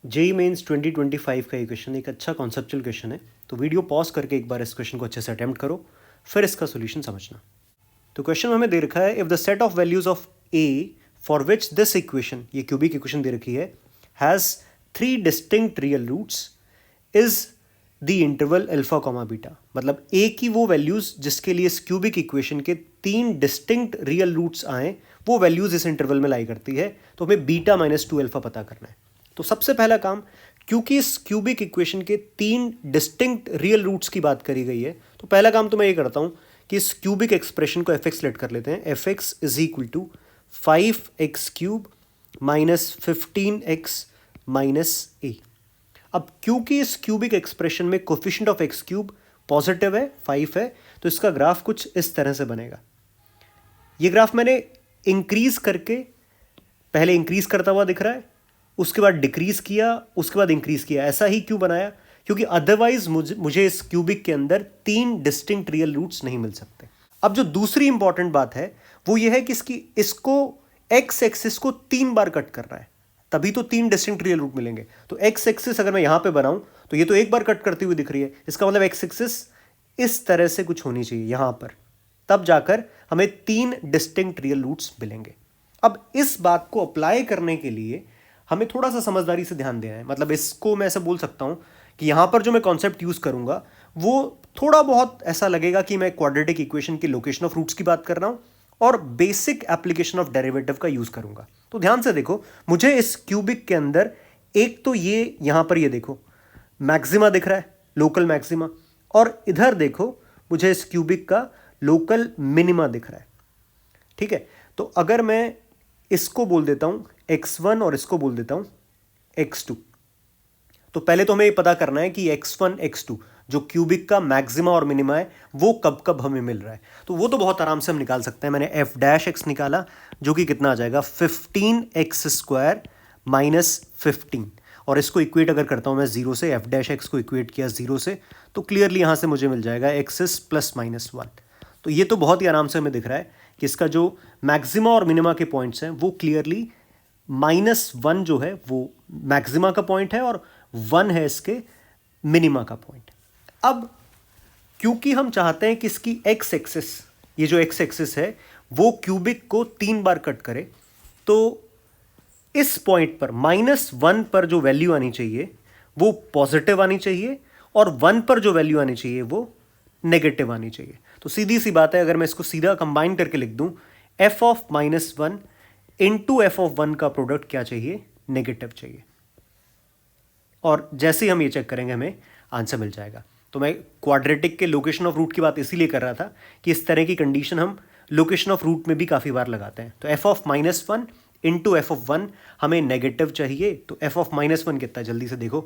JEE mains 2025 का ये question एक अच्छा कॉन्सेप्चुअल क्वेश्चन है, तो वीडियो पॉज करके एक बार इस क्वेश्चन को अच्छे से अटेम्प्ट करो, फिर इसका सोल्यूशन समझना। तो क्वेश्चन हमें दे रखा है, if the set of values of A for which this equation, ये क्यूबिक इक्वेशन दे रखी है, has 3 distinct real roots is the interval alpha comma beta. मतलब ए की वो वैल्यूज जिसके लिए इस क्यूबिक इक्वेशन के 3 डिस्टिंक्ट रियल रूट्स आए, वो वैल्यूज इस इंटरवल में लाई करती है, तो हमें बीटा माइनस 2 अल्फा पता करना है। तो सबसे पहला काम, क्योंकि इस क्यूबिक इक्वेशन के 3 डिस्टिंक्ट रियल रूट्स की बात करी गई है, तो पहला काम तो मैं ये करता हूं कि इस क्यूबिक एक्सप्रेशन को एफ एक्स लेट कर लेते हैं। F X is equal to 5x cube minus 15x minus a. अब क्योंकि इस क्यूबिक एक्सप्रेशन में coefficient of X cube positive है, 5 है, तो इसका ग्राफ कुछ इस तरह से बनेगा। ये ग्राफ मैंने इंक्रीज करके, पहले इंक्रीज करता हुआ दिख रहा है, उसके बाद डिक्रीज किया, उसके बाद इंक्रीज किया। ऐसा ही क्यों बनाया? क्योंकि अदरवाइज मुझे इस क्यूबिक के अंदर 3 डिस्टिंक्ट रियल रूट्स नहीं मिल सकते। अब जो दूसरी इंपॉर्टेंट बात है वो ये है कि इसको एक्स एक्सिस को 3 बार कट करना है, तभी तो 3 डिस्टिंक्ट रियल रूट मिलेंगे। तो एक्स एक्सिस अगर मैं यहां पे बनाऊं तो ये तो एक बार कट करती हुई दिख रही है, इसका मतलब एक्स एक्सिस इस तरह से कुछ होनी चाहिए यहां पर, तब जाकर हमें 3 डिस्टिंक्ट रियल रूट्स मिलेंगे। अब इस बात को अप्लाई करने के लिए हमें थोड़ा सा समझदारी से ध्यान देना है। मतलब इसको मैं ऐसा बोल सकता हूं कि यहां पर जो मैं कॉन्सेप्ट यूज करूंगा वो थोड़ा बहुत ऐसा लगेगा कि मैं क्वाड्रेटिक इक्वेशन की लोकेशन ऑफ रूट्स की बात कर रहा हूं और बेसिक एप्लीकेशन ऑफ डेरिवेटिव का यूज करूंगा। तो ध्यान से देखो, मुझे इस क्यूबिक के अंदर एक तो ये यहां पर ये देखो मैक्सिमा दिख रहा है, लोकल मैक्सिमा, और इधर देखो मुझे इस क्यूबिक का लोकल मिनिमा दिख रहा है। ठीक है, तो अगर मैं इसको बोल देता हूं x1 और इसको बोल देता हूं x2, तो पहले तो हमें ये पता करना है कि x1 x2 जो क्यूबिक का मैक्सिमा और मिनिमा है वो कब कब हमें मिल रहा है। तो वो तो बहुत आराम से हम निकाल सकते हैं। मैंने f डैश x निकाला जो कि कितना आ जाएगा 15x स्क्वायर माइनस 15, और इसको इक्वेट अगर करता हूं मैं 0 से, f डैश x को इक्वेट किया 0 से, तो क्लियरली यहां से मुझे मिल जाएगा एक्सिस प्लस माइनस 1। तो ये तो बहुत ही आराम से हमें दिख रहा है कि इसका जो मैक्सिमा और मिनिमा के पॉइंट्स हैं वो क्लियरली -1 जो है वो मैक्सिमा का पॉइंट है और 1 है इसके मिनिमा का पॉइंट। अब क्योंकि हम चाहते हैं कि इसकी एक्स एक्सिस, ये जो एक्स एक्सिस है वो क्यूबिक को 3 बार कट करे, तो इस पॉइंट पर -1 पर जो वैल्यू आनी चाहिए वो पॉजिटिव आनी चाहिए और 1 पर जो वैल्यू आनी चाहिए वो नेगेटिव आनी चाहिए। तो सीधी सी बात है, अगर मैं इसको सीधा कंबाइन करके लिख दूं, f of -1 into F of 1 का प्रोडक्ट क्या चाहिए? नेगेटिव चाहिए। और जैसे ही हम ये चेक करेंगे हमें आंसर मिल जाएगा। तो मैं क्वाड्रेटिक के लोकेशन ऑफ रूट की बात इसीलिए कर रहा था कि इस तरह की कंडीशन हम लोकेशन ऑफ रूट में भी काफ़ी बार लगाते हैं। तो f of -1 into F of 1 हमें नेगेटिव चाहिए, तो f ऑफ -1 कितना है जल्दी से देखो,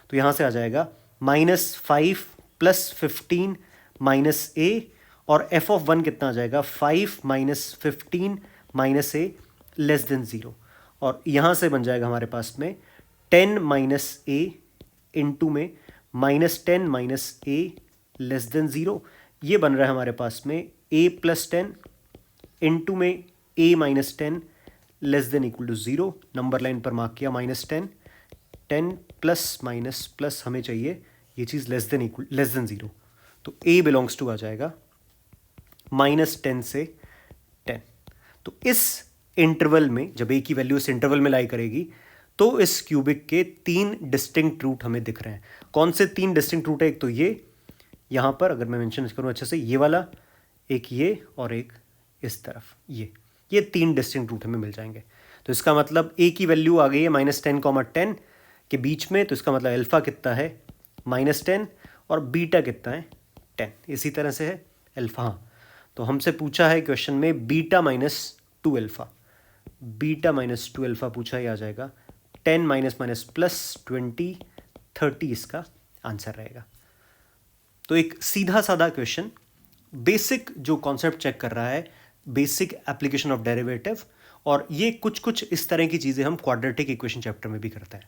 तो यहाँ से आ जाएगा -5 प्लस 15 माइनस ए, और f ऑफ 1 कितना आ जाएगा 5 माइनस 15 माइनस ए लेस देन 0, और यहाँ से बन जाएगा हमारे पास में 10 माइनस ए इंटू में -10 माइनस ए लेस देन 0। ये बन रहा है हमारे पास में a प्लस 10 इंटू में a minus 10 less than equal to 0। Number line पर मार्क किया -10, 10 प्लस माइनस प्लस हमें चाहिए ये चीज़ लेस देन 0, तो a बिलोंग्स टू आ जाएगा -10 से 10। तो इस इंटरवल में जब a की वैल्यू इस इंटरवल में लाई करेगी तो इस क्यूबिक के 3 डिस्टिंक्ट रूट हमें दिख रहे हैं। कौन से 3 डिस्टिंक्ट रूट है? एक तो ये यहाँ पर अगर मैं मेंशन करूँ अच्छे से, ये वाला, एक ये, और एक इस तरफ ये 3 डिस्टिंक्ट रूट हमें मिल जाएंगे। तो इसका मतलब a की वैल्यू आ गई है -10, 10 के बीच में, तो इसका मतलब अल्फा कितना है -10 और बीटा कितना है 10। इसी तरह से है अल्फा। हाँ, तो हमसे पूछा है क्वेश्चन में बीटा -2 अल्फा, बीटा -2 अल्फा पूछा ही, आ जाएगा 10 माइनस माइनस प्लस 20, 30 इसका आंसर रहेगा। तो एक सीधा साधा क्वेश्चन, बेसिक जो कॉन्सेप्ट चेक कर रहा है, बेसिक एप्लीकेशन ऑफ डेरिवेटिव, और ये कुछ कुछ इस तरह की चीज़ें हम क्वाड्रेटिक इक्वेशन चैप्टर में भी करते हैं।